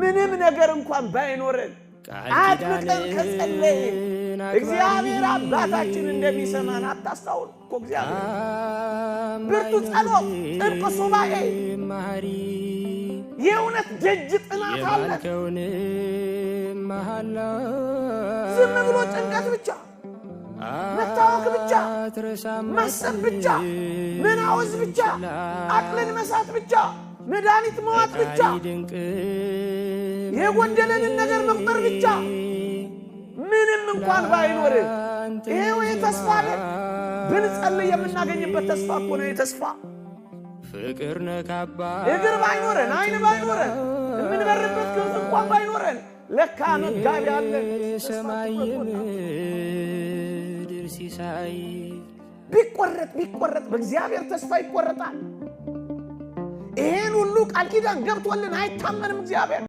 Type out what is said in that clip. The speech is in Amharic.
ምንም ነገር እንኳን ባይኖረን አጥብቀን ከጸለይን እግዚአብሔር አባታችን እንደሚሰማን አታስታውል እኮ እግዚአብሔር ብርቱ ጸሎት ጥብቅ ሱባኤ የእውነት ደጅ ጥናት አለ። ዝም ብሎ ጭንቀት ብቻ መታወክ ብቻ ማሰብ ብቻ መናወዝ ብቻ አቅልን መሳት ብቻ መድኃኒት መዋጥ ብቻ የጎደለንን ነገር መቁጠር ብቻ ምንም እንኳን ባይኖር ይሄው የተስፋ አይደል ብንጸልይ የምናገኝበት ተስፋ እኮ ነው። የተስፋ ፍቅር ነካባ እግር ባይኖረን አይን ባይኖረን የምንበርበት ግብት እንኳን ባይኖረን ለካ መጋቢ አለን። ሰማይም ድርሲሳይ ቢቆረጥ በእግዚአብሔር ተስፋ ይቆረጣል። ይሄን ሁሉ ቃል ኪዳን ገብቶልን አይታመንም እግዚአብሔር።